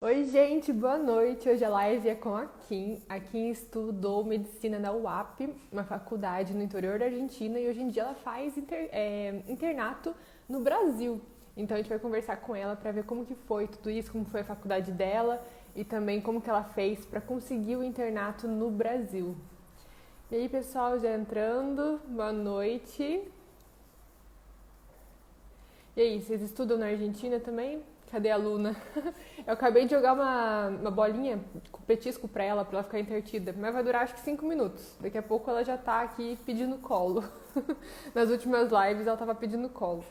Oi, gente, boa noite. Hoje a live é com a Kim. A Kim estudou medicina na UAP, uma faculdade no interior da Argentina, e hoje em dia ela faz internato no Brasil. Então a gente vai conversar com ela para ver como que foi tudo isso, como foi a faculdade dela e também como que ela fez para conseguir o internato no Brasil. E aí, pessoal, já entrando, boa noite. E aí, vocês estudam na Argentina também? Cadê a Luna? Eu acabei de jogar uma bolinha com petisco pra ela ficar entretida. Mas vai durar acho que 5 minutos. Daqui a pouco ela já tá aqui pedindo colo. Nas últimas lives ela tava pedindo colo.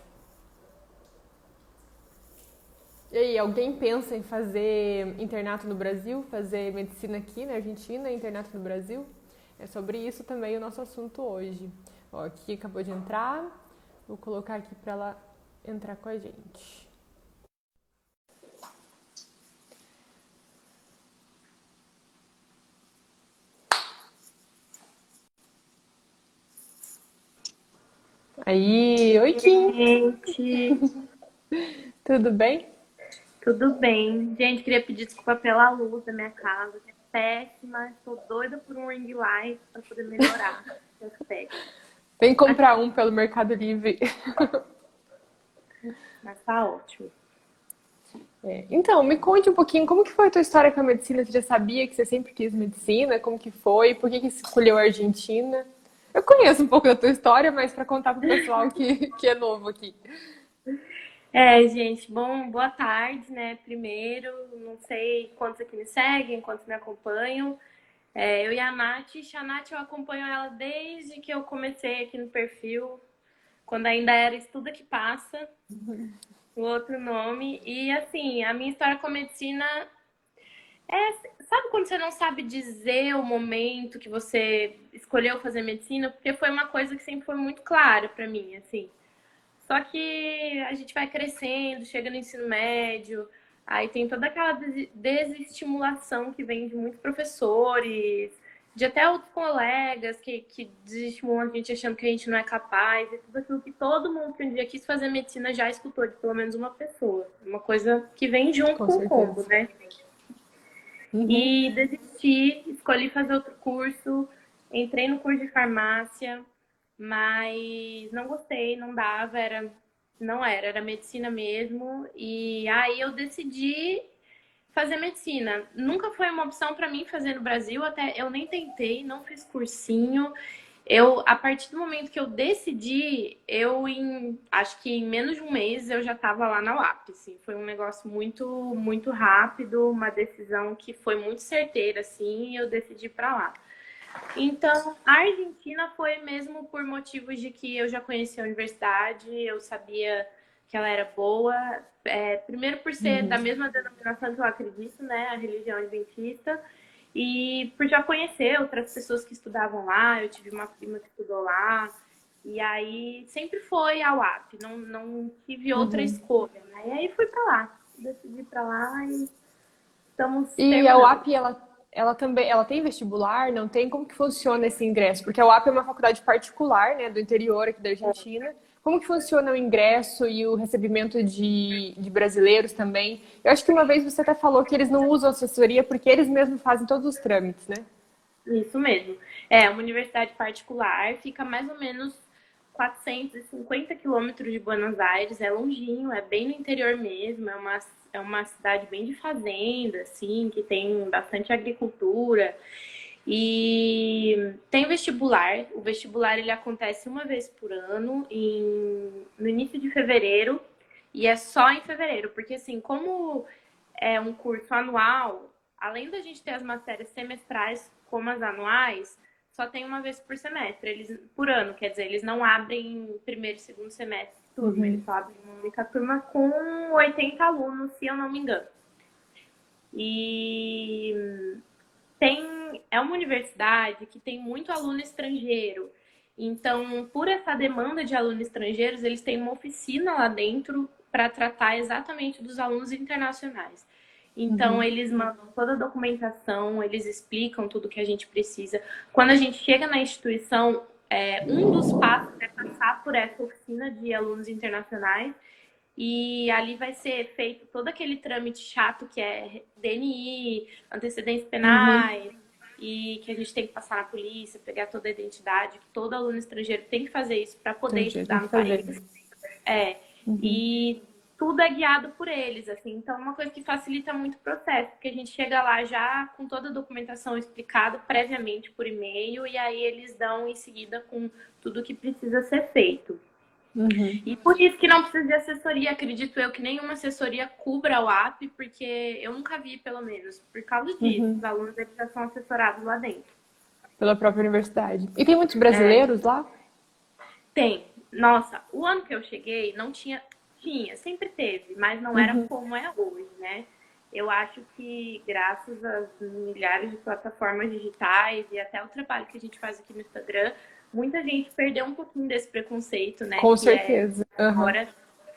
E aí, alguém pensa em fazer internato no Brasil? Fazer medicina aqui na Argentina, internato no Brasil? É sobre isso também o nosso assunto hoje. Ó, aqui acabou de entrar. Vou colocar aqui pra ela entrar com a gente. Aí, oi Kim, Gente, tudo bem? tudo bem? Gente, queria pedir desculpa pela luz da minha casa, que é péssima. Estou doida por um ring light para poder melhorar esse aspecto. Vem comprar um pelo Mercado Livre. Mas tá ótimo. Então, me conte um pouquinho como que foi a tua história com a medicina? Você já sabia que você sempre quis medicina? Como que foi? Por que que você escolheu a Argentina? Eu conheço um pouco da tua história, mas para contar pro pessoal que é novo aqui. Gente, boa tarde, né? Primeiro, não sei quantos aqui me seguem, quantos me acompanham. Eu e a Nath, eu acompanho ela desde que eu comecei aqui no perfil, quando ainda era Estuda que Passa, o outro nome. E assim, a minha história com a medicina sabe quando você não sabe dizer o momento que você escolheu fazer medicina? Porque foi uma coisa que sempre foi muito clara pra mim, assim. Só que a gente vai crescendo, chega no ensino médio, aí tem toda aquela desestimulação que vem de muitos professores, de até outros colegas que desestimulam a gente achando que a gente não é capaz, e tudo aquilo que todo mundo que um dia quis fazer medicina já escutou de pelo menos uma pessoa. Uma coisa que vem junto Com com o combo, certeza. né? E desisti, escolhi fazer outro curso, entrei no curso de farmácia, mas não gostei, não dava, era medicina mesmo. E aí eu decidi fazer medicina. Nunca foi uma opção para mim fazer no Brasil, até eu nem tentei, não fiz cursinho. A partir do momento que eu decidi, acho que em menos de um mês eu já estava lá na UAP, assim. Foi um negócio muito, muito rápido, uma decisão que foi muito certeira, assim, e eu decidi ir para lá. Então, a Argentina foi mesmo por motivos de que eu já conhecia a universidade, eu sabia que ela era boa. Primeiro por ser da mesma denominação que eu acredito, né, a religião adventista, e por já conhecer outras pessoas que estudavam lá, eu tive uma prima que estudou lá, e aí sempre foi a UAP, não tive outra escolha, né? E aí fui para lá, decidi ir para lá e estamos E a terminando. UAP, ela também, ela tem vestibular? Não tem? Como que funciona esse ingresso? Porque a UAP é uma faculdade particular, né, do interior aqui da Argentina. Como que funciona o ingresso e o recebimento de brasileiros também? Eu acho que uma vez você até falou que eles não usam assessoria porque eles mesmos fazem todos os trâmites, né? Isso mesmo. É uma universidade particular, fica mais ou menos 450 quilômetros de Buenos Aires, é longinho, é bem no interior mesmo, é uma cidade bem de fazenda, assim, que tem bastante agricultura. E tem vestibular, o vestibular ele acontece uma vez por ano, no início de fevereiro, e é só em fevereiro, porque assim, como é um curso anual, além da gente ter as matérias semestrais como as anuais, só tem uma vez por semestre, por ano, quer dizer, eles não abrem primeiro e segundo semestre turma, eles só abrem uma única turma com 80 alunos, se eu não me engano. E é uma universidade que tem muito aluno estrangeiro. Então, por essa demanda de alunos estrangeiros, eles têm uma oficina lá dentro para tratar exatamente dos alunos internacionais. Então, eles mandam toda a documentação, eles explicam tudo que a gente precisa. Quando a gente chega na instituição, um dos passos é passar por essa oficina de alunos internacionais e ali vai ser feito todo aquele trâmite chato que é DNI, antecedentes Uhum. penais, e que a gente tem que passar na polícia, pegar toda a identidade, que todo aluno estrangeiro tem que fazer isso para poder Estrangeiro tem estudar que no país. fazer. É, Uhum. e tudo é guiado por eles, assim. Então, é uma coisa que facilita muito o processo, porque a gente chega lá já com toda a documentação explicada previamente por e-mail, e aí eles dão em seguida com tudo que precisa ser feito. Uhum. E por isso que não precisa de assessoria, acredito eu que nenhuma assessoria cubra o app, porque eu nunca vi, pelo menos, por causa disso. Os Uhum. alunos eles já são assessorados lá dentro. Pela própria universidade. E tem muitos É, brasileiros lá? tem. Nossa, o ano que eu cheguei não tinha. Tinha, sempre teve, mas não era Uhum. como é hoje, né? Eu acho que graças às milhares de plataformas digitais e até o trabalho que a gente faz aqui no Instagram, muita gente perdeu um pouquinho desse preconceito, né? Com Que é certeza. Uhum. fora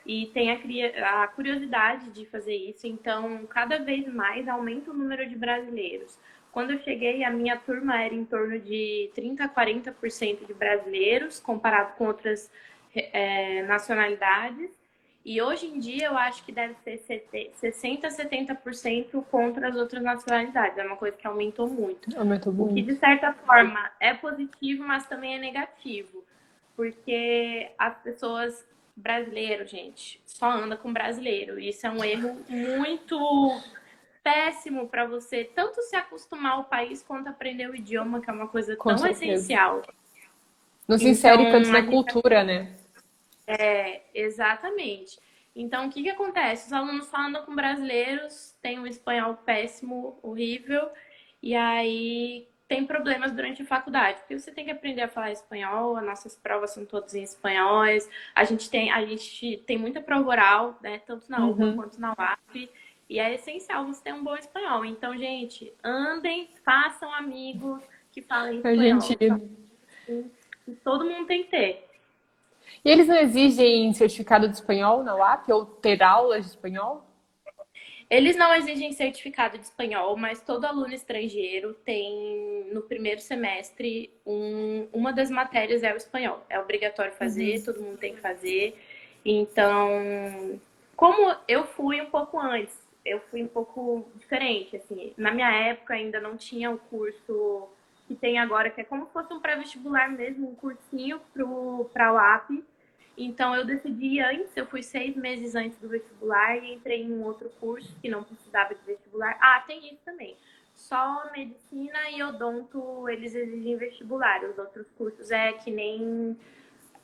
e tem a curiosidade de fazer isso. Então, cada vez mais aumenta o número de brasileiros. Quando eu cheguei, a minha turma era em torno de 30 a 40% de brasileiros, comparado com outras nacionalidades. E hoje em dia eu acho que deve ser 60 a 70% contra as outras nacionalidades. É uma coisa que aumentou muito. Aumentou O que, de muito. certa forma, é positivo, mas também é negativo. Porque as pessoas brasileiras, gente, só anda com brasileiro. Isso é um erro muito péssimo para você tanto se acostumar ao país quanto aprender o idioma, que é uma coisa Com tão certeza. essencial. Não se insere tanto Então, na a gente cultura, né? exatamente. Então, o que que acontece? Os alunos só andam com brasileiros, têm um espanhol péssimo, horrível, e aí tem problemas durante a faculdade, porque você tem que aprender a falar espanhol, as nossas provas são todas em espanhóis, a gente tem muita prova oral, né, tanto na UVA Uhum. quanto na UAP, e é essencial você ter um bom espanhol. Então, gente, andem, façam amigos que falem espanhol. Isso é Argentina. algo que todo mundo tem que ter. E eles não exigem certificado de espanhol na UAP ou ter aulas de espanhol? Eles não exigem certificado de espanhol, mas todo aluno estrangeiro tem no primeiro semestre uma das matérias é o espanhol. É obrigatório fazer, todo mundo tem que fazer. Então, como eu fui um pouco antes, eu fui um pouco diferente, assim. Na minha época ainda não tinha o curso que tem agora, que é como se fosse um pré-vestibular mesmo, um cursinho para o UAP. Então eu decidi antes, eu fui 6 meses antes do vestibular e entrei em um outro curso que não precisava de vestibular. Ah, tem isso também. Só medicina e odonto eles exigem vestibular. Os outros cursos é que nem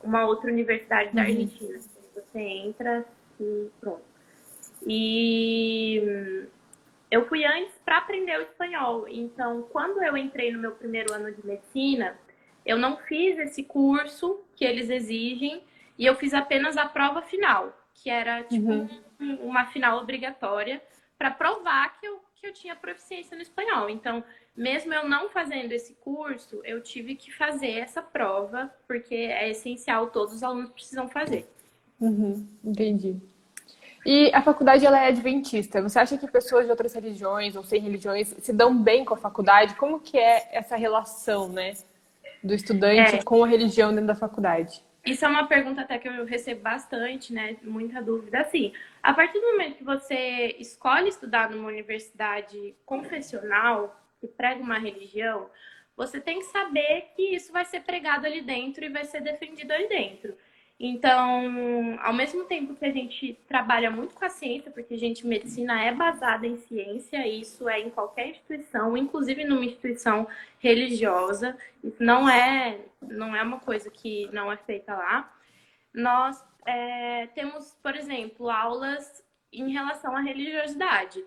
uma outra universidade da Argentina. Você entra e pronto. E eu fui antes para aprender o espanhol. Então, quando eu entrei no meu primeiro ano de medicina, eu não fiz esse curso que eles exigem e eu fiz apenas a prova final, que era tipo uma final obrigatória para provar que eu tinha proficiência no espanhol. Então, mesmo eu não fazendo esse curso, eu tive que fazer essa prova, porque é essencial, todos os alunos precisam fazer. Entendi. E a faculdade ela é adventista. Você acha que pessoas de outras religiões ou sem religiões se dão bem com a faculdade? Como que é essa relação, né, do estudante com a religião dentro da faculdade? Isso é uma pergunta até que eu recebo bastante, né? Muita dúvida. Assim, a partir do momento que você escolhe estudar numa universidade confessional, que prega uma religião, você tem que saber que isso vai ser pregado ali dentro e vai ser defendido ali dentro. Então, ao mesmo tempo que a gente trabalha muito com a ciência, porque, gente, medicina é basada em ciência, isso é em qualquer instituição, inclusive numa instituição religiosa, isso não é uma coisa que não é feita lá. Nós temos, por exemplo, aulas em relação à religiosidade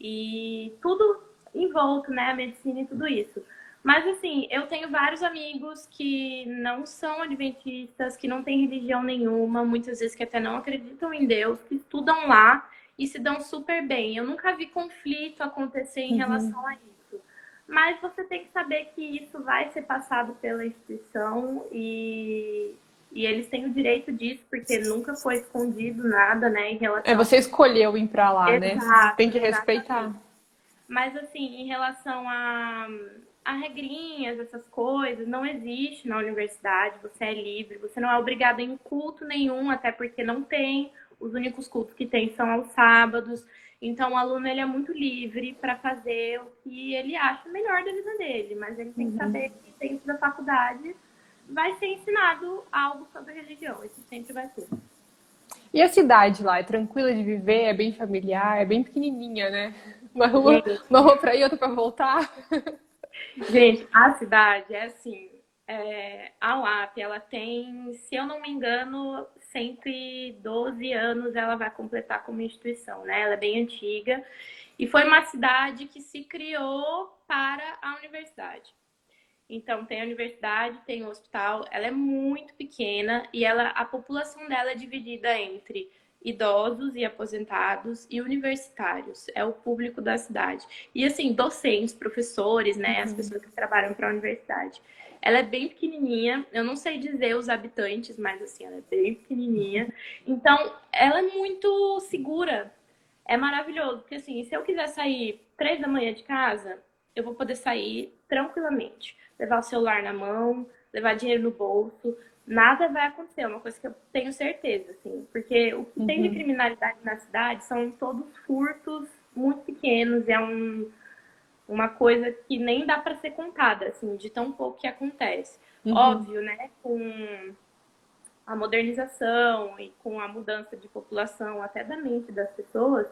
e tudo envolto, né, a medicina e tudo isso. Mas assim, eu tenho vários amigos que não são adventistas, que não têm religião nenhuma, muitas vezes que até não acreditam em Deus, que estudam lá e se dão super bem. Eu nunca vi conflito acontecer em relação a isso. Mas você tem que saber que isso vai ser passado pela instituição e eles têm o direito disso, porque nunca foi escondido nada, né, em É, relação. você escolheu ir pra lá, né? Você tem Exato, que respeitar. exatamente. Mas, assim, em relação a regrinhas, essas coisas, não existe na universidade. Você é livre, você não é obrigado em culto nenhum, até porque não tem os únicos cultos que tem são aos sábados. Então, o aluno ele é muito livre para fazer o que ele acha melhor da vida dele, mas ele tem que saber que dentro da faculdade vai ser ensinado algo sobre religião. Isso sempre vai ser. E a cidade lá, é tranquila de viver, é bem familiar, é bem pequenininha, né? Gente, Uma rua pra ir, outra pra voltar. gente, a cidade é assim, a UAP, ela tem, se eu não me engano, 112 anos ela vai completar como instituição, né? Ela é bem antiga e foi uma cidade que se criou para a universidade. Então, tem a universidade, tem o hospital, ela é muito pequena e a população dela é dividida entre idosos e aposentados e universitários. É o público da cidade. E, assim, docentes, professores, né, as pessoas que trabalham para a universidade. Ela é bem pequenininha, eu não sei dizer os habitantes, mas, assim, ela é bem pequenininha. Então, ela é muito segura. É maravilhoso, porque, assim, se eu quiser sair 3 da manhã de casa, eu vou poder sair tranquilamente, levar o celular na mão, levar dinheiro no bolso, nada vai acontecer, é uma coisa que eu tenho certeza, assim, porque o que tem de criminalidade na cidade são todos furtos muito pequenos, uma coisa que nem dá para ser contada, assim, de tão pouco que acontece. Óbvio, né, com a modernização e com a mudança de população até da mente das pessoas,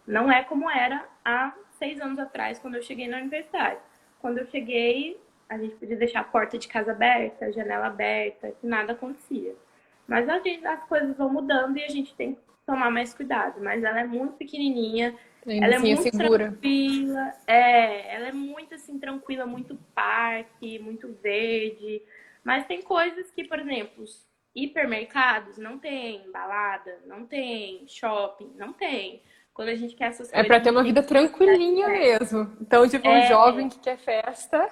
não é como era há 6 anos atrás, quando eu cheguei na universidade. Quando eu cheguei, a gente podia deixar a porta de casa aberta, a janela aberta, que nada acontecia. Mas as coisas vão mudando e a gente tem que tomar mais cuidado. Mas ela é muito pequenininha, Ainda ela é assim é muito segura. tranquila, ela é muito assim tranquila, muito parque, muito verde. Mas tem coisas que, por exemplo, os hipermercados não tem, balada não tem, shopping não tem. Quando a gente quer essas É coisas, pra a ter gente uma tem vida que ir pra cidade tranquilinha perto. mesmo. Então, tipo, um É, jovem que quer festa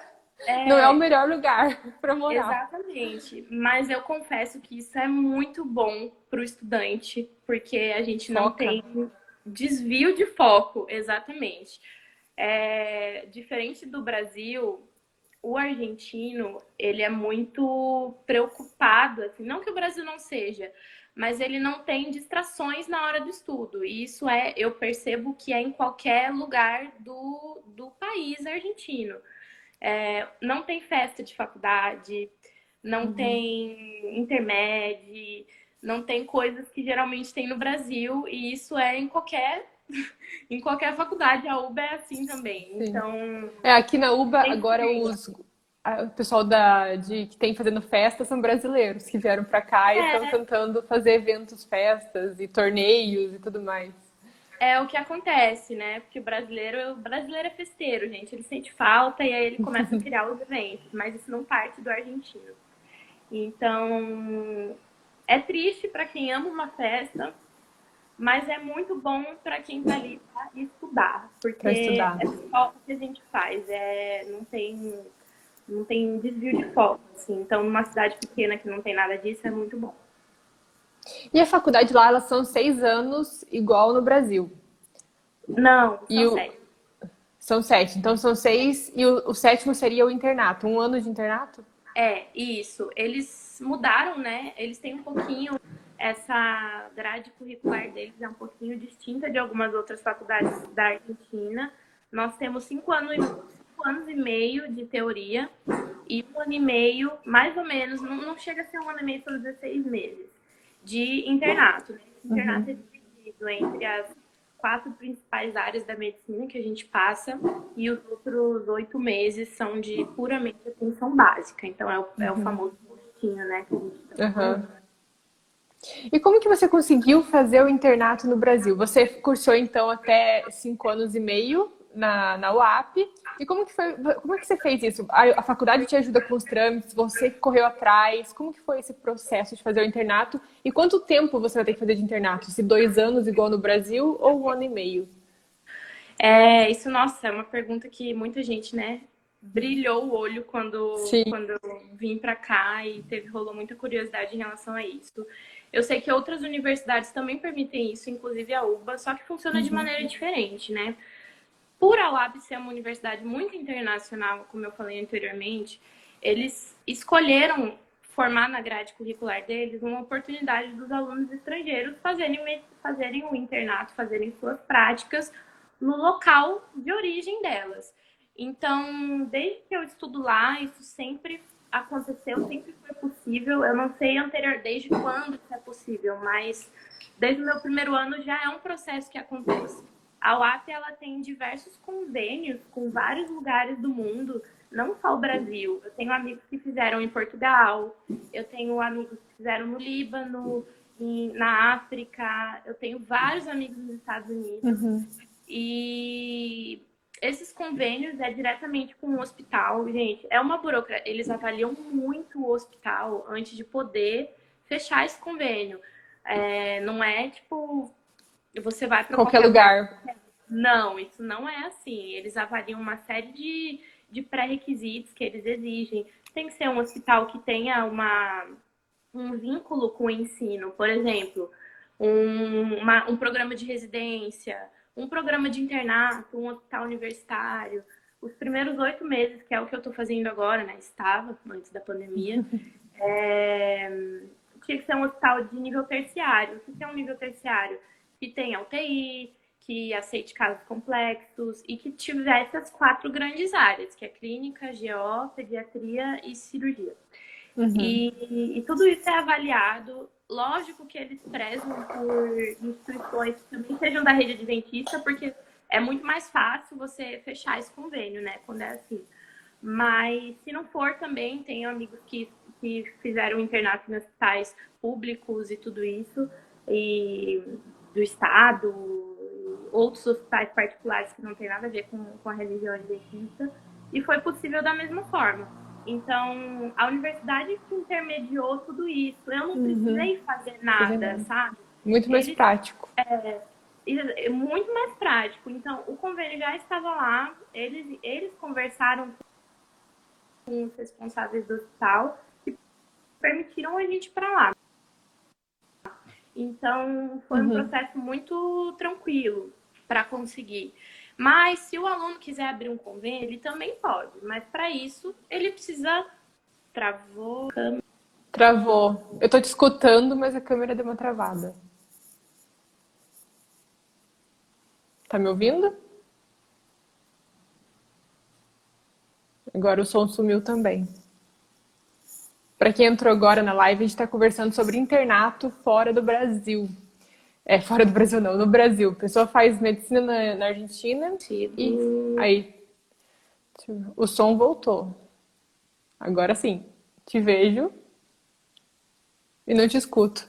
não é o é, melhor lugar pra morar. exatamente. Mas eu confesso que isso é muito bom para o estudante, porque a gente não Foca. tem desvio de foco, exatamente. Diferente do Brasil, o argentino, ele é muito preocupado, assim, não que o Brasil não seja, mas ele não tem distrações na hora do estudo. E isso eu percebo que é em qualquer lugar do país argentino. Não tem festa de faculdade, não tem intermédio, não tem coisas que geralmente tem no Brasil, e isso é em qualquer faculdade. A UBA é assim também. Sim. Então, Aqui na UBA, tem que agora ter. o pessoal que tem fazendo festa são brasileiros que vieram pra cá e estão É, tentando fazer eventos, festas e torneios e tudo mais. é o que acontece, né? Porque o brasileiro é festeiro, gente. Ele sente falta e aí ele começa a criar os eventos, mas isso não parte do argentino. Então, é triste para quem ama uma festa, mas é muito bom para quem tá ali para estudar, Para porque estudar. é só o que a gente faz, não tem desvio de foco, assim. Então, numa cidade pequena que não tem nada disso, é muito bom. E a faculdade lá, elas são 6 anos, igual no Brasil. Não, E são o, 7. são 7. Então são 6 e o sétimo seria o internato. 1 ano de internato? Isso. Eles mudaram, né? Eles têm um pouquinho, essa grade curricular deles é um pouquinho distinta de algumas outras faculdades da Argentina. Nós temos 5 anos e meio de teoria e 1 ano e meio, mais ou menos, não chega a ser 1 ano e meio, são 16 meses de internato. Né? Esse internato é dividido entre as 4 principais áreas da medicina que a gente passa e os outros 8 meses são de puramente atenção básica. Então é o famoso postinho, né, que a gente está falando. Aham. E como que você conseguiu fazer o internato no Brasil? Você cursou então até 5 anos e meio na UAP. E como que foi, como é que você fez isso? A faculdade te ajuda com os trâmites, você que correu atrás, como que foi esse processo de fazer o internato? E quanto tempo você vai ter que fazer de internato? Se 2 anos igual no Brasil ou 1 ano e meio? Isso, nossa, é uma pergunta que muita gente, né, brilhou o olho Sim. quando eu vim para cá e rolou muita curiosidade em relação a isso. Eu sei que outras universidades também permitem isso, inclusive a UBA, só que funciona de maneira diferente, né? Por a UAB ser uma universidade muito internacional, como eu falei anteriormente, eles escolheram formar na grade curricular deles uma oportunidade dos alunos estrangeiros fazerem o internato, fazerem suas práticas no local de origem delas. Então, desde que eu estudo lá, isso sempre aconteceu, sempre foi possível. Eu não sei desde quando isso é possível, mas desde o meu primeiro ano já é um processo que acontece. A UAP, ela tem diversos convênios com vários lugares do mundo, não só o Brasil. Eu tenho amigos que fizeram em Portugal, eu tenho amigos que fizeram no Líbano, na África, eu tenho vários amigos nos Estados Unidos. E esses convênios é diretamente com o hospital, gente. É uma burocracia. Eles avaliam muito o hospital antes de poder fechar esse convênio. Não é tipo, você vai para Qualquer lugar. Não, isso não é assim. Eles avaliam uma série de pré-requisitos que eles exigem. Tem que ser um hospital que tenha um vínculo com o ensino. Por exemplo, um programa de residência, um programa de internato, um hospital universitário. Os primeiros 8 meses, que é o que eu estou fazendo agora, né? Estava, antes da pandemia, tinha que ser um hospital de nível terciário. O que é um nível terciário? Que tenha UTI, que aceite casos complexos e que tivesse as 4 grandes áreas, que é clínica, GO, pediatria e cirurgia. E tudo isso é avaliado. Lógico que eles prezam por instituições que também sejam da rede adventista, porque é muito mais fácil você fechar esse convênio, né? Quando é assim. Mas se não for também, tenho amigos que fizeram internato em hospitais públicos e tudo isso, e do Estado, outros hospitais particulares que não tem nada a ver com a religião adventista, e foi possível da mesma forma. Então, a universidade que intermediou tudo isso. Eu não precisei fazer nada, sabe? Muito mais prático. Muito mais prático. Então, o convênio já estava lá, eles conversaram com os responsáveis do hospital e permitiram a gente ir para lá. Então, foi um processo muito tranquilo para conseguir. Mas, se o aluno quiser abrir um convênio, ele também pode. Mas, para isso, ele precisa... Travou. Travou. Eu tô te escutando, mas a câmera deu uma travada. Tá me ouvindo? Agora o som sumiu também. Para quem entrou agora na live, a gente está conversando sobre internato fora do Brasil. Fora do Brasil não, no Brasil. A pessoa faz medicina na Argentina e aí o som voltou. Agora sim, te vejo e não te escuto.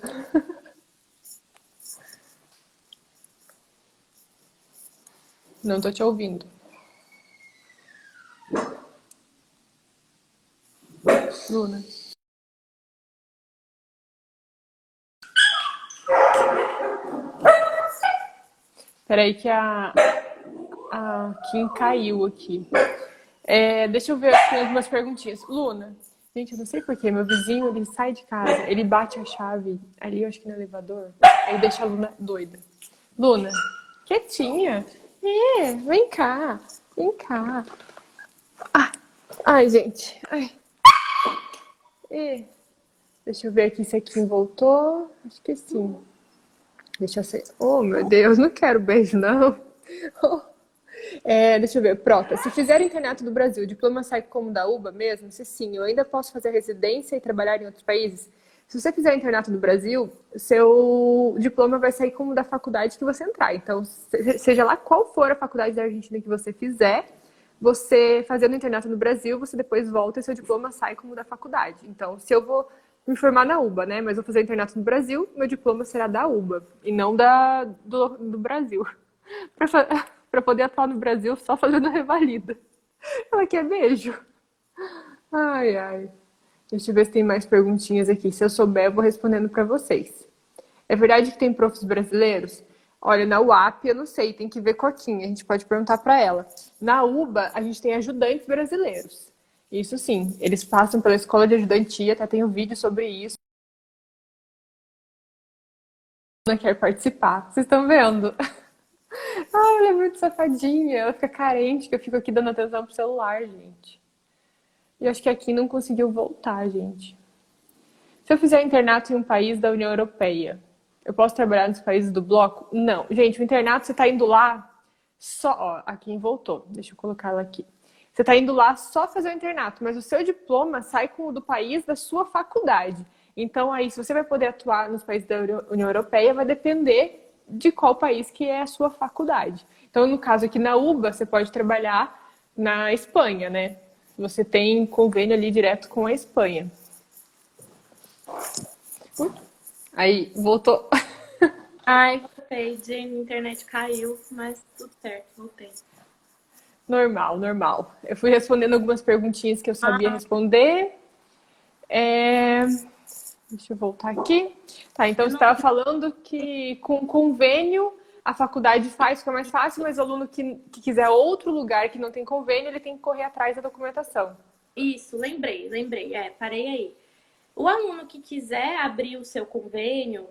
Não tô te ouvindo. Luna. Peraí que a Kim caiu aqui. Deixa eu ver aqui algumas perguntinhas. Luna, gente, eu não sei porquê, meu vizinho, ele sai de casa, ele bate a chave ali, eu acho que no elevador, aí deixa a Luna doida. Luna, quietinha. Vem cá, vem cá. Ai, gente. Ai. Deixa eu ver aqui se a Kim voltou. Acho que sim. Deixa eu ser. Oh, meu Deus, não quero beijo, não. Deixa eu ver. Prota, se fizer internato do Brasil, o diploma sai como da UBA mesmo? Se sim, eu ainda posso fazer residência e trabalhar em outros países? Se você fizer internato no Brasil, seu diploma vai sair como da faculdade que você entrar. Então, seja lá qual for a faculdade da Argentina que você fizer, você fazendo internato no Brasil, você depois volta e seu diploma sai como da faculdade. Então, se eu vou me formar na UBA, né? Mas vou fazer internato no Brasil, meu diploma será da UBA e não do Brasil. Para poder atuar no Brasil só fazendo revalida. Ela quer beijo. Ai, ai. Deixa eu ver se tem mais perguntinhas aqui. Se eu souber, eu vou respondendo para vocês. É verdade que tem profs brasileiros? Olha, na UAP eu não sei, tem que ver com a Kim, a gente pode perguntar para ela. Na UBA, a gente tem ajudantes brasileiros. Isso sim, eles passam pela escola de ajudantia, até tem um vídeo sobre isso. Não quer participar, vocês estão vendo? Ela é muito safadinha, ela fica carente que eu fico aqui dando atenção pro celular, gente. E acho que aqui não conseguiu voltar, gente. Se eu fizer internato em um país da União Europeia, eu posso trabalhar nos países do bloco? Não. Gente, o internato, você tá indo lá só... Ó, a Kim voltou. Deixa eu colocar ela aqui. Você tá indo lá só fazer o internato, mas o seu diploma sai com o do país da sua faculdade. Então, aí, se você vai poder atuar nos países da União Europeia, vai depender de qual país que é a sua faculdade. Então, no caso aqui na UBA, você pode trabalhar na Espanha, né? Você tem convênio ali direto com a Espanha. Aí, voltou. Ai, voltei. Gente, a internet caiu, mas tudo certo, voltei. Normal, normal. Eu fui respondendo algumas perguntinhas que eu sabia responder. Deixa eu voltar aqui. Tá, então você estava falando que com convênio a faculdade faz, fica mais fácil, mas o aluno que quiser outro lugar que não tem convênio, ele tem que correr atrás da documentação. Isso, lembrei. Parei aí. O aluno que quiser abrir o seu convênio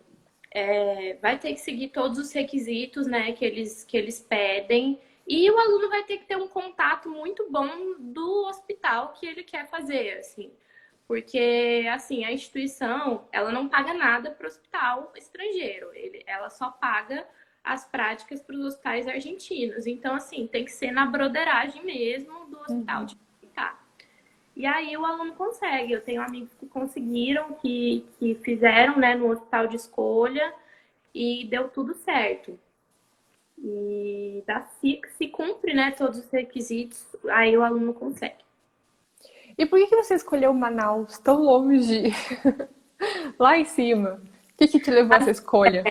vai ter que seguir todos os requisitos, né, que eles pedem. E o aluno vai ter que ter um contato muito bom do hospital que ele quer fazer, assim. Porque, assim, a instituição, ela não paga nada para o hospital estrangeiro. Ela só paga as práticas para os hospitais argentinos. Então, assim, tem que ser na broderagem mesmo do hospital de ficar. E aí o aluno consegue. Eu tenho amigos que conseguiram, que fizeram, né, no hospital de escolha e deu tudo certo. E se cumpre, né, todos os requisitos, aí o aluno consegue. E por que você escolheu Manaus tão longe? Lá em cima. O que te levou a essa escolha?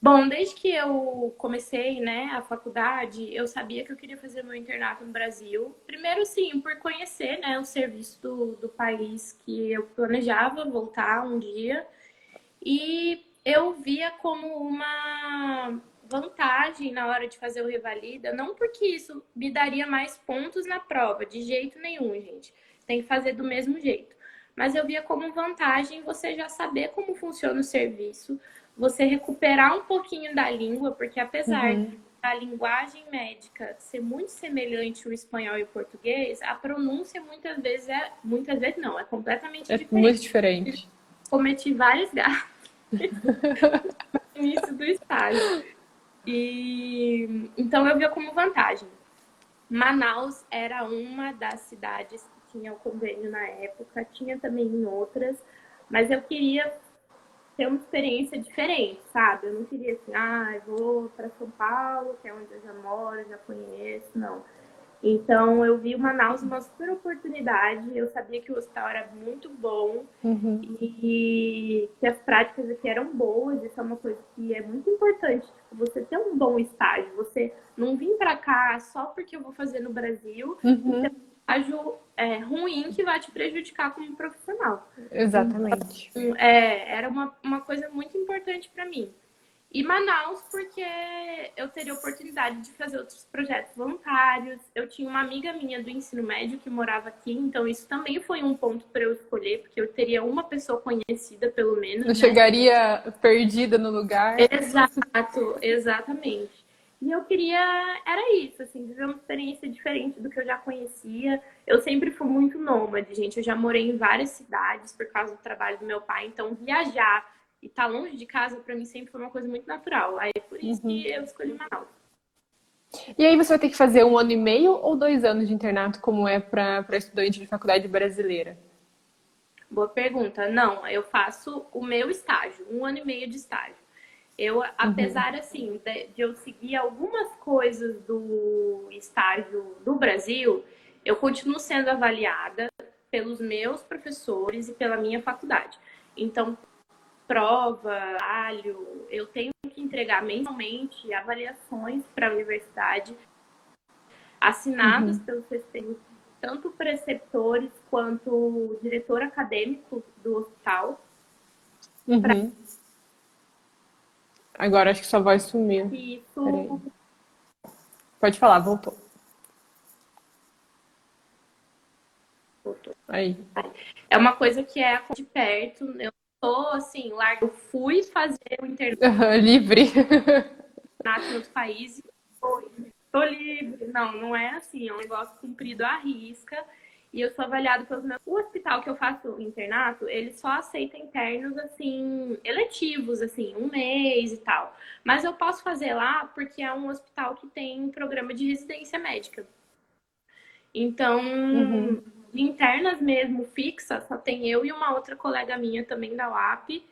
Bom, desde que eu comecei, né, a faculdade, eu sabia que eu queria fazer meu internato no Brasil. Primeiro, sim, por conhecer, né, o serviço do país que eu planejava voltar um dia. E eu via como uma vantagem na hora de fazer o Revalida, não porque isso me daria mais pontos na prova, de jeito nenhum, gente. Tem que fazer do mesmo jeito. Mas eu via como vantagem você já saber como funciona o serviço, você recuperar um pouquinho da língua, porque apesar da linguagem médica ser muito semelhante o espanhol e o português, a pronúncia muitas vezes não, é completamente diferente. Muito diferente. Cometi várias gafes no início do estágio. E então eu via como vantagem. Manaus era uma das cidades que tinha o convênio na época, tinha também em outras, mas eu queria ter uma experiência diferente, sabe? Eu não queria assim, eu vou para São Paulo, que é onde eu já moro, já conheço, não. Então eu vi o Manaus uma super oportunidade, eu sabia que o hospital era muito bom e que as práticas aqui eram boas, isso é uma coisa que é muito importante, tipo, você ter um bom estágio, você não vir para cá só porque eu vou fazer no Brasil e ter um estágio ruim que vai te prejudicar como profissional. Exatamente. Então, era uma coisa muito importante para mim. E Manaus, porque eu teria oportunidade de fazer outros projetos voluntários. Eu tinha uma amiga minha do ensino médio que morava aqui, então isso também foi um ponto para eu escolher, porque eu teria uma pessoa conhecida, pelo menos. Não chegaria perdida no lugar. Exato, exatamente. E eu queria, era isso, assim, viver uma experiência diferente do que eu já conhecia. Eu sempre fui muito nômade, gente. Eu já morei em várias cidades por causa do trabalho do meu pai, então viajar e estar longe de casa, para mim, sempre foi uma coisa muito natural. Aí, por isso que eu escolhi Manaus. E aí você vai ter que fazer 1 ano e meio ou 2 anos de internato, como é para estudante de faculdade brasileira? Boa pergunta. Não, eu faço o meu estágio, 1 ano e meio de estágio. Eu, apesar, assim, de eu seguir algumas coisas do estágio do Brasil, eu continuo sendo avaliada pelos meus professores e pela minha faculdade. Então, prova, trabalho, eu tenho que entregar mensalmente avaliações para a universidade, assinadas pelos respectivos, tanto preceptores quanto o diretor acadêmico do hospital. Agora acho que sua voz sumiu. Isso. Pode falar, voltou. Aí. É uma coisa que é de perto. Eu tô assim, largo. Eu fui fazer o internato livre. em outros países. Tô livre. Não é assim, é um negócio cumprido à risca. e eu sou avaliado pelos meus... O hospital que eu faço internato, ele só aceita internos, assim, eletivos, assim, um mês e tal. Mas eu posso fazer lá porque é um hospital que tem um programa de residência médica. Então, Uhum. internas mesmo, fixa, só tem eu e uma outra colega minha também da UAP.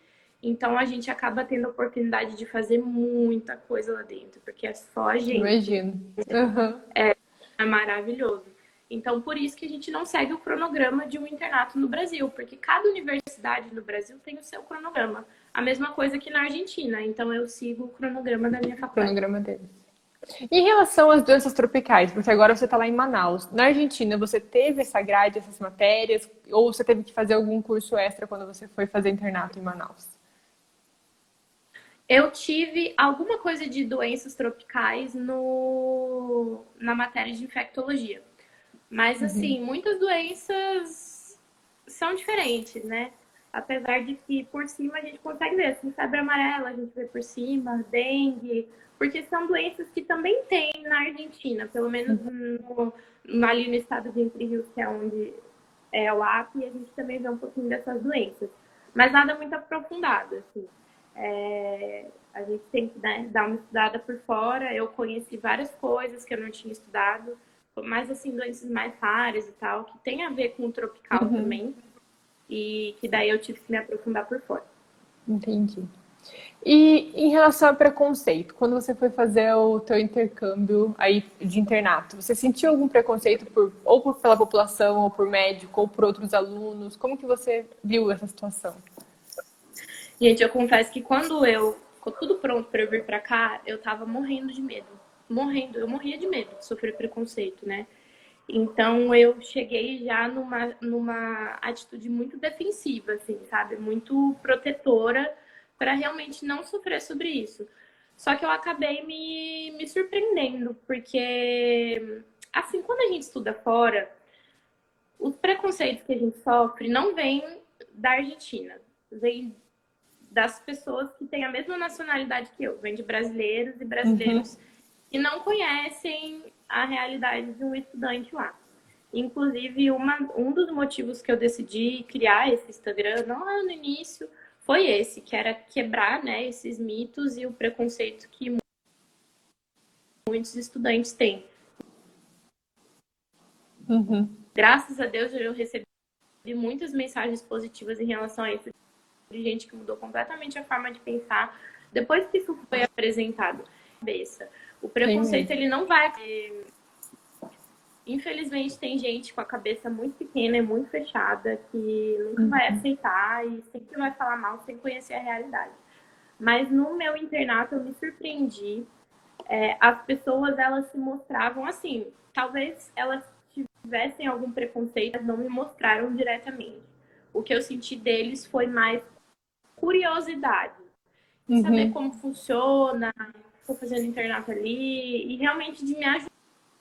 Então, a gente acaba tendo a oportunidade de fazer muita coisa lá dentro, porque é só a gente. Imagino. Uhum. É maravilhoso. Então, por isso que a gente não segue o cronograma de um internato no Brasil, porque cada universidade no Brasil tem o seu cronograma. A mesma coisa que na Argentina. Então, eu sigo o cronograma da minha faculdade. Cronograma deles. Em relação às doenças tropicais, porque agora você está lá em Manaus. Na Argentina, você teve essa grade, essas matérias? Ou você teve que fazer algum curso extra quando você foi fazer internato em Manaus? Eu tive alguma coisa de doenças tropicais na matéria de infectologia. Mas, assim, muitas doenças são diferentes, né? Apesar de que por cima a gente consegue ver, assim, febre amarela, a gente vê por cima, dengue, porque são doenças que também tem na Argentina, pelo menos ali no estado de Entre Rios, que é onde é o AP, a gente também vê um pouquinho dessas doenças. Mas nada muito aprofundado, assim. A gente tem que, né, dar uma estudada por fora. Eu conheci várias coisas que eu não tinha estudado, mas assim, doenças mais raras e tal, que tem a ver com o tropical também, e que daí eu tive que me aprofundar por fora. Entendi. E em relação a preconceito, quando você foi fazer o teu intercâmbio aí de internato, você sentiu algum preconceito pela população, ou por médico, ou por outros alunos? Como que você viu essa situação? Gente, eu confesso que quando ficou tudo pronto para eu vir para cá, eu tava morrendo de medo. Eu morria de medo de sofrer preconceito, né? Então eu cheguei já numa atitude muito defensiva, assim, sabe? Muito protetora para realmente não sofrer sobre isso. Só que eu acabei me surpreendendo, porque assim, quando a gente estuda fora, os preconceitos que a gente sofre não vêm da Argentina, vêm das pessoas que têm a mesma nacionalidade que eu, vêm de brasileiros e brasileiros que não conhecem a realidade de um estudante lá. Inclusive, um dos motivos que eu decidi criar esse Instagram, não lá no início, foi esse, que era quebrar, né, esses mitos e o preconceito que muitos estudantes têm. Graças a Deus, eu recebi muitas mensagens positivas em relação a isso, de gente que mudou completamente a forma de pensar depois que isso foi apresentado. O preconceito, ele não vai... Infelizmente, tem gente com a cabeça muito pequena e muito fechada que nunca vai aceitar e sempre vai falar mal sem conhecer a realidade. Mas no meu internato eu me surpreendi. As pessoas, elas se mostravam assim. Talvez elas tivessem algum preconceito, mas não me mostraram diretamente. O que eu senti deles foi mais curiosidade. De saber como funciona, estou fazendo internato ali, e realmente de me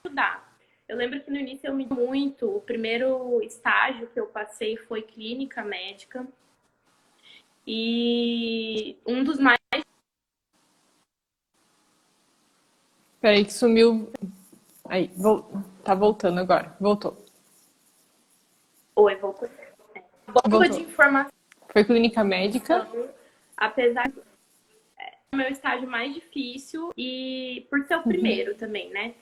ajudar. Eu lembro que no início eu me muito, o primeiro estágio que eu passei foi clínica médica. E um dos mais... Peraí que sumiu. Aí, tá voltando agora. Voltou. Oi, voltou. Bomba de informação. Foi clínica médica. Apesar do meu estágio mais difícil e por ser o primeiro também, né?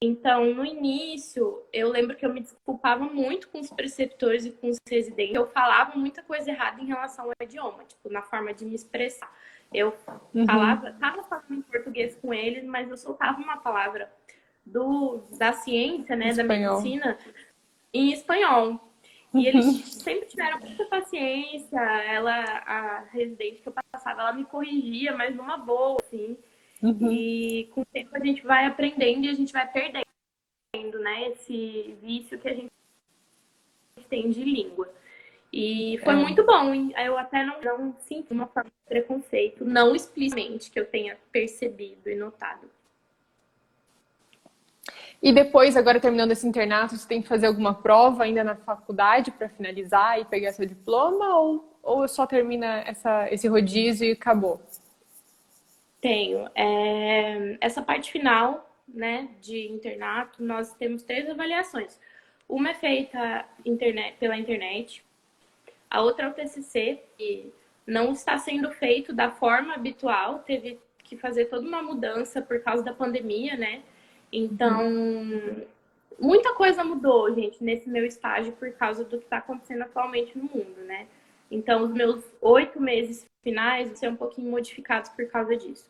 Então, no início, eu lembro que eu me desculpava muito com os preceptores e com os residentes. Eu falava muita coisa errada em relação ao idioma, tipo, na forma de me expressar. Eu tava falando em português com eles, mas eu soltava uma palavra da ciência, né, da medicina, em espanhol. E eles sempre tiveram muita paciência. A residente que eu passava, ela me corrigia, mas numa boa, assim. E com o tempo a gente vai aprendendo e a gente vai perdendo, né, esse vício que a gente tem de língua. E foi muito bom. Eu até não sinto uma forma de preconceito, não explicitamente, que eu tenha percebido e notado. E depois, agora terminando esse internato, você tem que fazer alguma prova ainda na faculdade para finalizar e pegar seu diploma? Ou só termina esse rodízio e acabou? Tenho. Essa parte final, né, de internato, nós temos 3 avaliações. Uma é feita pela internet, a outra é o TCC, que não está sendo feito da forma habitual, teve que fazer toda uma mudança por causa da pandemia, né? Então, muita coisa mudou, gente, nesse meu estágio por causa do que está acontecendo atualmente no mundo, né? Então, os meus 8 meses finais vão ser um pouquinho modificados por causa disso.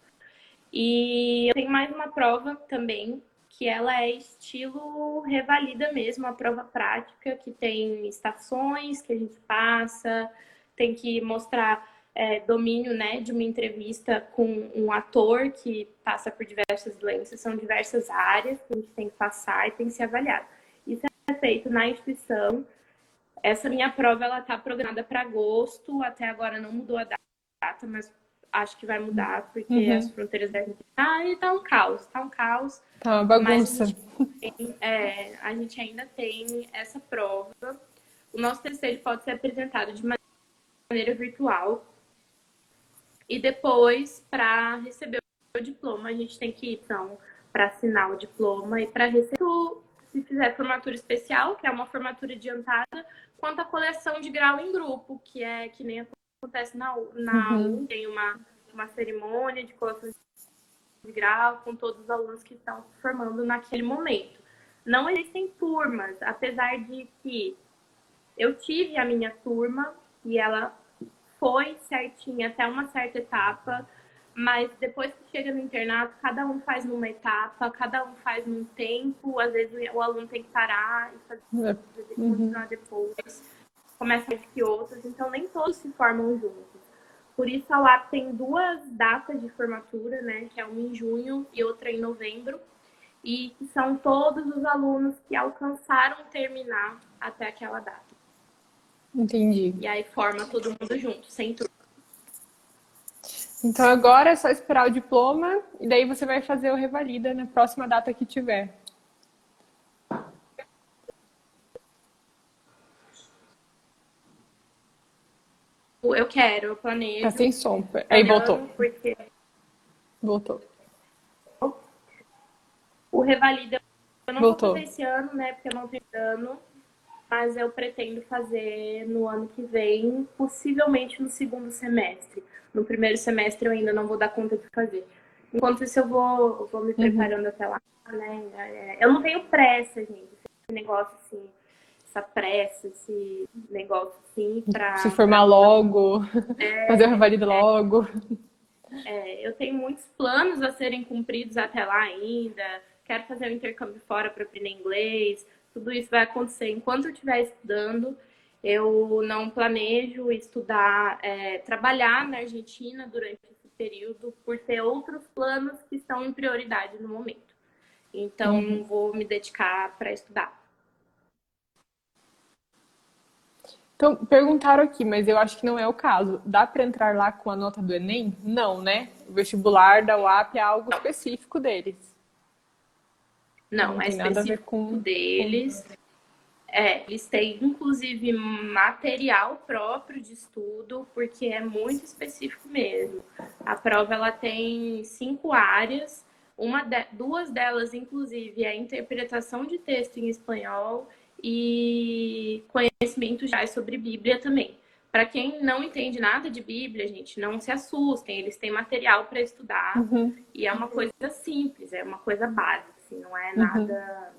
E eu tenho mais uma prova também, que ela é estilo revalida mesmo, a prova prática, que tem estações que a gente passa, tem que mostrar domínio, né, de uma entrevista com um ator que passa por diversas doenças, são diversas áreas que a gente tem que passar e tem que ser avaliado. Isso é feito na instituição. Essa minha prova, ela está programada para agosto, até agora não mudou a data, mas acho que vai mudar, porque as fronteiras da gente... tá um caos, tá um caos. Tá uma bagunça. Mas a gente ainda tem essa prova. O nosso TCC pode ser apresentado de maneira virtual. E depois, para receber o diploma, a gente tem que ir, então, para assinar o diploma e para receber, se fizer formatura especial, que é uma formatura adiantada, quanto a coleção de grau em grupo, que é que nem acontece na U, tem uma cerimônia de colação de grau com todos os alunos que estão se formando naquele momento. Não existem turmas, apesar de que eu tive a minha turma e ela foi certinha até uma certa etapa, mas depois que chega no internato, cada um faz numa etapa, cada um faz num tempo, às vezes o aluno tem que parar e fazer, continuar depois, começa mais que outros, então nem todos se formam juntos. Por isso a UAP tem 2 datas de formatura, né, que é uma em junho e outra em novembro, e que são todos os alunos que alcançaram terminar até aquela data. Entendi. E aí forma todo mundo junto, sem turma. Então agora é só esperar o diploma e daí você vai fazer o revalida na próxima data que tiver. Eu planejo. Tá sem som. Aí voltou. Porque Voltou. o revalida eu não Voltou. vou fazer esse ano, né? Porque eu não tenho ano. Mas eu pretendo fazer no ano que vem, possivelmente no segundo semestre. No primeiro semestre eu ainda não vou dar conta de fazer. Enquanto isso eu vou me preparando até lá, né? Eu não tenho pressa, gente. Esse negócio assim, essa pressa, esse negócio assim pra... Se formar logo, fazer o revalida logo. Eu tenho muitos planos a serem cumpridos até lá ainda. Quero fazer um intercâmbio fora para aprender inglês. Tudo isso vai acontecer enquanto eu estiver estudando. Eu não planejo estudar, trabalhar na Argentina durante esse período, por ter outros planos que estão em prioridade no momento. Então, vou me dedicar para estudar. Então, perguntaram aqui, mas eu acho que não é o caso. Dá para entrar lá com a nota do Enem? Não, né? O vestibular da UAP é algo específico deles. Não é tem nada a ver específico deles. Eles têm, inclusive, material próprio de estudo, porque é muito específico mesmo. A prova ela tem 5 áreas, 2 delas, inclusive, é a interpretação de texto em espanhol e conhecimentos gerais sobre Bíblia também. Para quem não entende nada de Bíblia, gente, não se assustem, eles têm material para estudar e é uma coisa simples, é uma coisa básica, assim, não é nada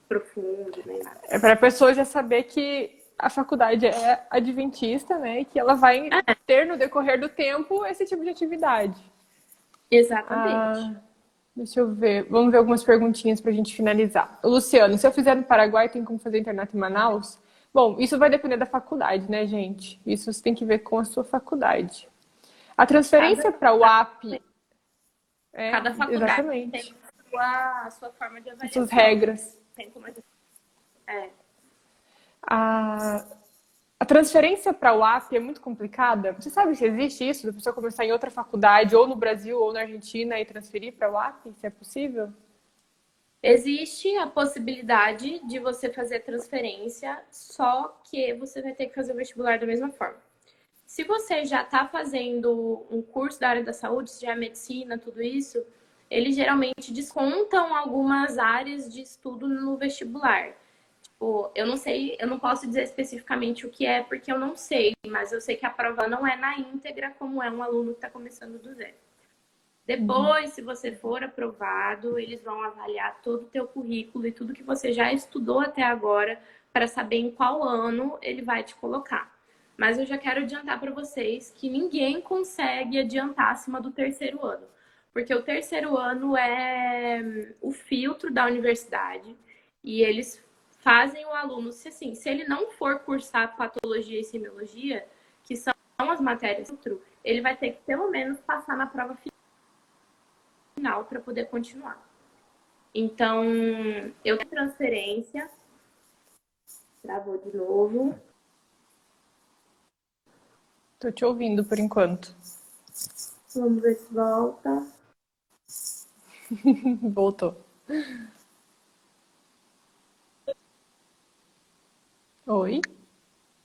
profundo, nem nada. É para a pessoa já saber que a faculdade é adventista, né? E que ela vai ter no decorrer do tempo esse tipo de atividade. Exatamente. Deixa eu ver. Vamos ver algumas perguntinhas para a gente finalizar. O Luciano, se eu fizer no Paraguai, tem como fazer internato em Manaus? Bom, isso vai depender da faculdade, né, gente? Isso você tem que ver com a sua faculdade. A transferência para o UAP... Cada faculdade exatamente. tem a sua forma de avaliação. Suas regras. Tem como... A transferência para o UAP é muito complicada. Você sabe se existe isso, da pessoa começar em outra faculdade, ou no Brasil, ou na Argentina, e transferir para o UAP? Se é possível? Existe a possibilidade de você fazer transferência, só que você vai ter que fazer o vestibular da mesma forma. Se você já está fazendo um curso da área da saúde, se já é medicina, tudo isso, eles geralmente descontam algumas áreas de estudo no vestibular. Pô, eu não sei, eu não posso dizer especificamente o que é, porque eu não sei, mas eu sei que a prova não é na íntegra como é um aluno que está começando do zero. Depois, se você for aprovado, eles vão avaliar todo o teu currículo e tudo que você já estudou até agora para saber em qual ano ele vai te colocar. Mas eu já quero adiantar para vocês que ninguém consegue adiantar acima do terceiro ano, porque o terceiro ano é o filtro da universidade e eles fazem o aluno, se assim, se ele não for cursar patologia e semiologia, que são as matérias do filtro, ele vai ter que pelo menos passar na prova final para poder continuar. Então, eu tenho transferência. Travou de novo. Tô te ouvindo por enquanto. Vamos ver se volta. Voltou. Oi?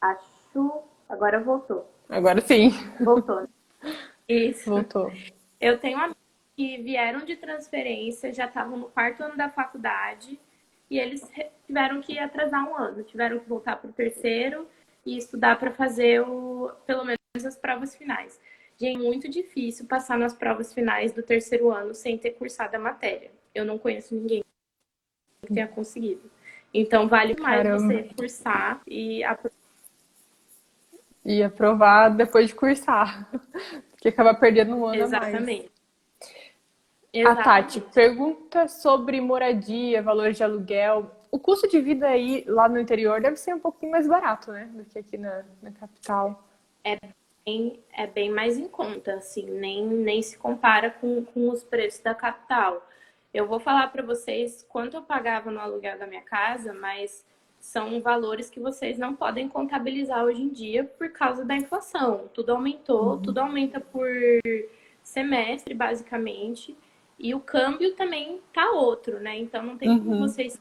Acho. Agora voltou. Agora sim. Voltou. Isso. Voltou. Eu tenho amigos que vieram de transferência, já estavam no quarto ano da faculdade e eles tiveram que atrasar um ano, tiveram que voltar para o terceiro e estudar para fazer pelo menos as provas finais. Gente, é muito difícil passar nas provas finais do terceiro ano sem ter cursado a matéria. Eu não conheço ninguém que tenha conseguido. Então, vale mais você cursar e aprovar depois de cursar. Porque acaba perdendo um ano exatamente. a mais. A Tati pergunta sobre moradia, valor de aluguel. O custo de vida aí lá no interior deve ser um pouquinho mais barato, né? Do que aqui na capital. É bem mais em conta, assim, nem se compara com os preços da capital. Eu vou falar para vocês quanto eu pagava no aluguel da minha casa, mas são valores que vocês não podem contabilizar hoje em dia por causa da inflação. Tudo aumentou, tudo aumenta por semestre, basicamente, e o câmbio também tá outro, né? Então não tem como vocês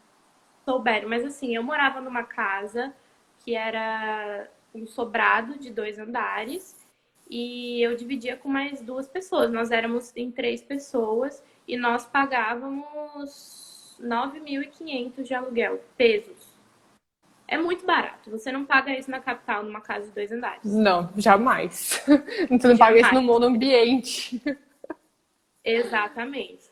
souberem. Mas assim, eu morava numa casa que era um sobrado de 2 andares e eu dividia com mais 2 pessoas. Nós éramos em 3 pessoas e nós pagávamos 9.500 de aluguel, pesos. É muito barato. Você não paga isso na capital, numa casa de 2 andares. Não, jamais. Você não paga isso no monoambiente. Exatamente.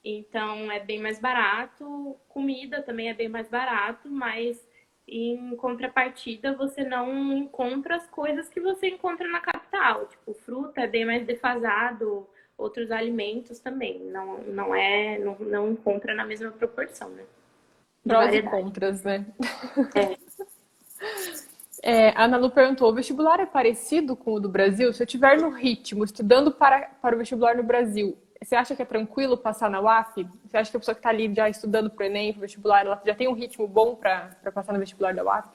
Então é bem mais barato, comida também é bem mais barato, mas em contrapartida você não encontra as coisas que você encontra na capital. Tipo, fruta é bem mais defasado, outros alimentos também. Não encontra na mesma proporção, né? Prós e contras, né? A Ana Lu perguntou, o vestibular é parecido com o do Brasil? Se eu estiver no ritmo, estudando para o vestibular no Brasil, você acha que é tranquilo passar na UAP? Você acha que a pessoa que está ali já estudando para o Enem, para o vestibular, ela já tem um ritmo bom para passar no vestibular da UAP?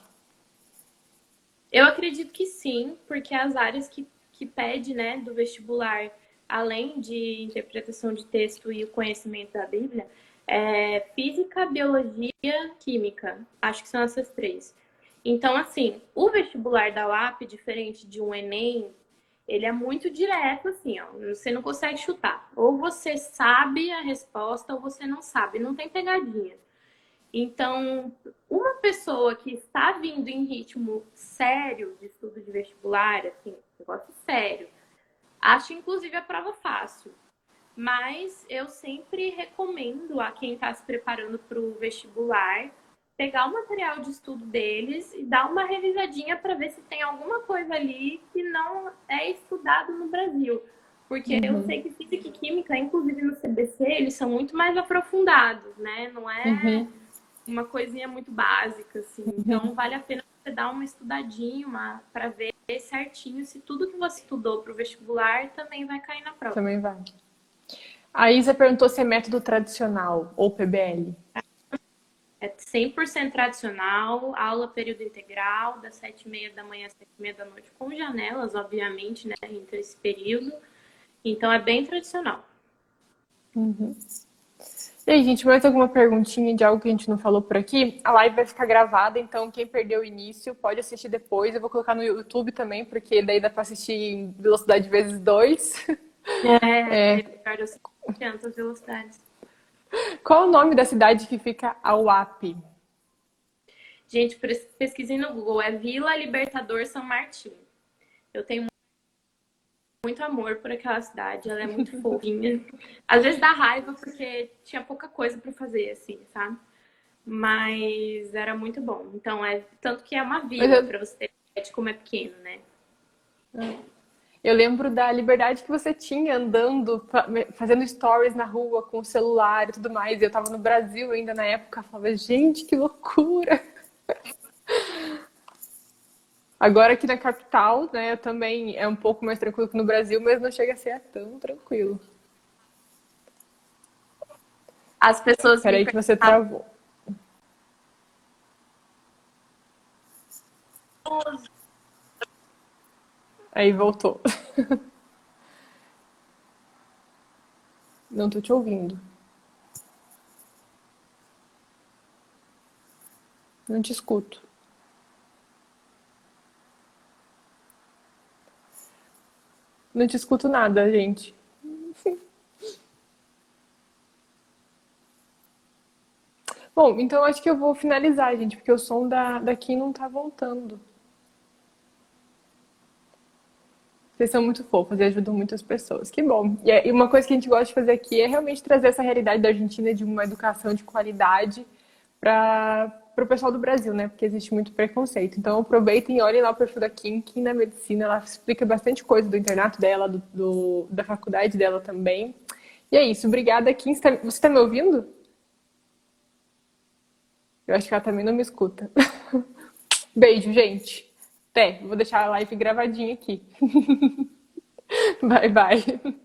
Eu acredito que sim, porque as áreas que pede, né, do vestibular, além de interpretação de texto e o conhecimento da Bíblia, é física, biologia, química. Acho que são essas 3. Então, assim, o vestibular da UAP, diferente de um Enem, ele é muito direto, assim, ó. Você não consegue chutar. Ou você sabe a resposta ou você não sabe. Não tem pegadinha. Então, uma pessoa que está vindo em ritmo sério de estudo de vestibular, assim, negócio sério, acho inclusive a prova fácil. Mas eu sempre recomendo a quem está se preparando para o vestibular pegar o material de estudo deles e dar uma revisadinha para ver se tem alguma coisa ali que não é estudado no Brasil. Porque eu sei que física e química, inclusive no CBC, eles são muito mais aprofundados, né? Não é uma coisinha muito básica, assim. Então, vale a pena você dar uma estudadinha para ver certinho se tudo que você estudou para o vestibular também vai cair na prova. Também vai. A Isa perguntou se é método tradicional ou PBL. É 100% tradicional, aula período integral, das 7h30 da manhã às 7h30 da noite, com janelas, obviamente, né, entre esse período. Então, é bem tradicional. E aí, gente, mais alguma perguntinha de algo que a gente não falou por aqui? A live vai ficar gravada, então quem perdeu o início pode assistir depois. Eu vou colocar no YouTube também, porque daí dá para assistir em velocidade vezes 2. Eu sei as velocidades. Qual o nome da cidade que fica a UAP? Gente, pesquisem no Google, é Vila Libertador São Martin. Eu tenho muito amor por aquela cidade, ela é muito fofinha. Às vezes dá raiva porque tinha pouca coisa pra fazer, assim, sabe? Mas era muito bom. Então, tanto que é uma Mas vila pra você ter ideia de como é pequeno, né? eu lembro da liberdade que você tinha andando, fazendo stories na rua com o celular e tudo mais. Eu tava no Brasil ainda na época, falava, gente, que loucura! Agora aqui na capital, né, também é um pouco mais tranquilo que no Brasil, mas não chega a ser tão tranquilo. As pessoas me Peraí que você perguntavam, travou. Aí voltou. Não tô te ouvindo. Não te escuto. Não te escuto nada, gente. Bom, então acho que eu vou finalizar, gente, porque o som daqui não tá voltando. Vocês são muito fofos e ajudam muitas pessoas. Que bom. E uma coisa que a gente gosta de fazer aqui é realmente trazer essa realidade da Argentina de uma educação de qualidade para o pessoal do Brasil, né? Porque existe muito preconceito. Então aproveitem e olhem lá o perfil da Kim, Kim na medicina, ela explica bastante coisa do internato dela, da faculdade dela também. E é isso. Obrigada, Kim. Você tá me ouvindo? Eu acho que ela também não me escuta. Beijo, gente. Até. Vou deixar a live gravadinha aqui. Bye, bye.